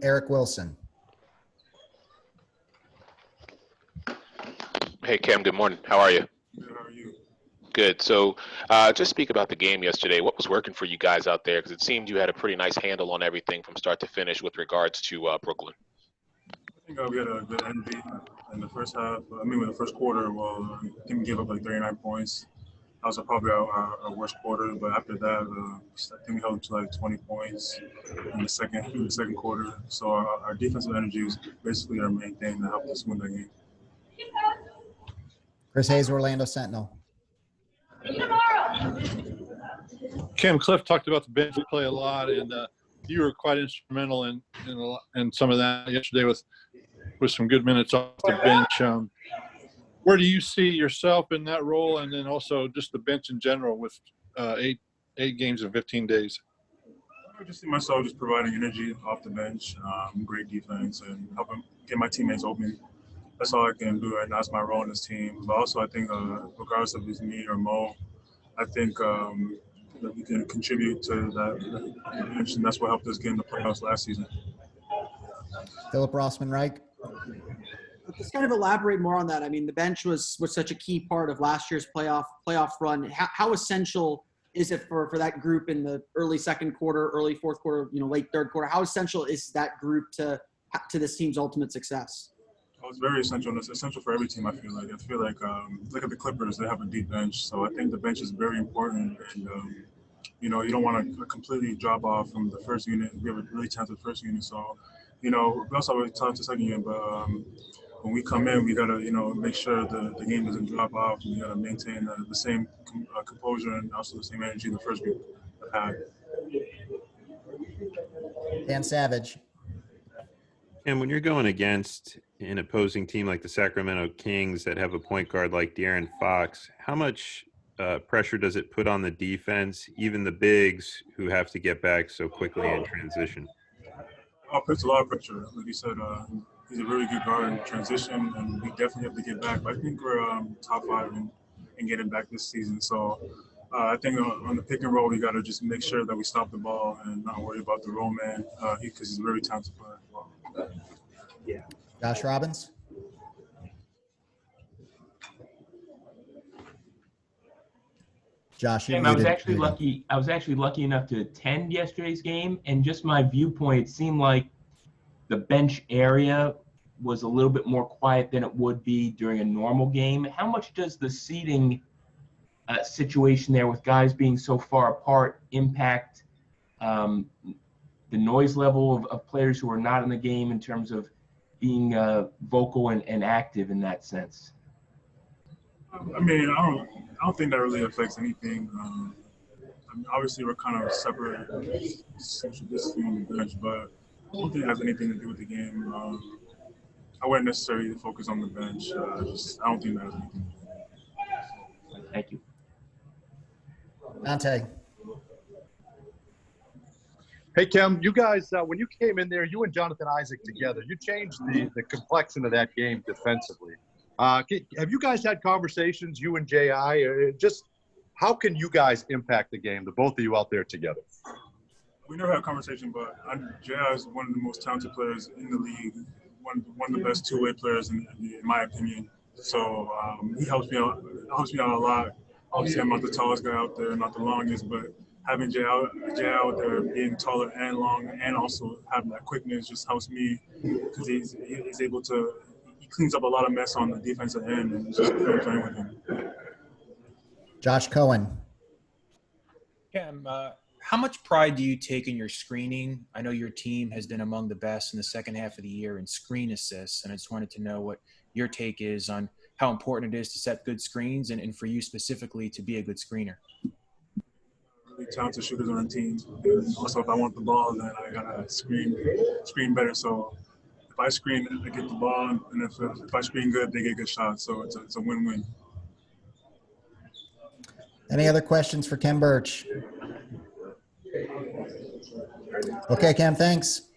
Eric Wilson. Hey, Khem, good morning. How are you? Good, how are you? Good. So just speak about the game yesterday. What was working for you guys out there? Because it seemed you had a pretty nice handle on everything from start to finish with regards to Brooklyn. I think we had a good energy in the first half. In the first quarter, I think we gave up like 39 points. That was probably our worst quarter. But after that, I think we held to like 20 points in the second quarter. So our defensive energy was basically our main thing that helped us win the game. Chris Hayes, Orlando Sentinel. Khem, Cliff talked about the bench play a lot, and you were quite instrumental in some of that yesterday with some good minutes off the bench. Where do you see yourself in that role, and then also just the bench in general with eight games in 15 days? I just see myself just providing energy off the bench, great defense, and helping get my teammates open. That's all I can do right now. That's my role in this team. But also, I think regardless of it's me or Mo, I think that we can contribute to that bench, and that's what helped us get in the playoffs last season. Philip Rossman-Reich. Let's kind of elaborate more on that. I mean, the bench was such a key part of last year's playoff run. How essential is it for that group in the early second quarter, early fourth quarter, late third quarter? How essential is that group to this team's ultimate success? It's very essential. It's essential for every team, I feel like. Look at the Clippers. They have a deep bench. So I think the bench is very important. And, you don't want to completely drop off from the first unit. We have a really talented first unit. So, we also have a talented second unit. But when we come in, we got to, make sure the game doesn't drop off. We got to maintain the same composure and also the same energy the first group had. Dan Savage. And when you're going against an opposing team like the Sacramento Kings that have a point guard like De'Aaron Fox, how much pressure does it put on the defense, even the bigs who have to get back so quickly in transition? It puts a lot of pressure. Like you said, he's a really good guard in transition, and we definitely have to get back. But I think we're top 5 in getting back this season. So I think on the pick and roll, we got to just make sure that we stop the ball and not worry about the roll man because he's a very talented player. Yeah. Josh Robbins. Josh, I was actually lucky enough to attend yesterday's game, and just my viewpoint, it seemed like the bench area was a little bit more quiet than it would be during a normal game. How much does the seating situation there with guys being so far apart impact the noise level of players who are not in the game in terms of being vocal and active in that sense? I don't think that really affects anything. Obviously, we're kind of separate, social distancing on the bench, but I don't think it has anything to do with the game. I wouldn't necessarily focus on the bench. I don't think that has anything to do with it. Thank you. Dante. Hey, Khem, you guys, when you came in there, you and Jonathan Isaac together, you changed the complexion of that game defensively. Have you guys had conversations, you and J.I.? Just how can you guys impact the game, the both of you out there together? We never had a conversation, but J.I. is one of the most talented players in the league, one of the best two-way players in my opinion. So he helps me out a lot. Obviously, I'm not the tallest guy out there, not the longest, but having Jay out there, being taller and long, and also having that quickness just helps me because he's able to. He cleans up a lot of mess on the defensive end, and just playing with him. Josh Cohen. Khem, how much pride do you take in your screening? I know your team has been among the best in the second half of the year in screen assists, and I just wanted to know what your take is on how important it is to set good screens and for you specifically to be a good screener. Really talented shooters on the team. And also, if I want the ball, then I gotta screen better. So if I screen, I get the ball, and if I screen good, they get good shots. So it's a win-win. Any other questions for Khem Birch? Okay, Khem, thanks.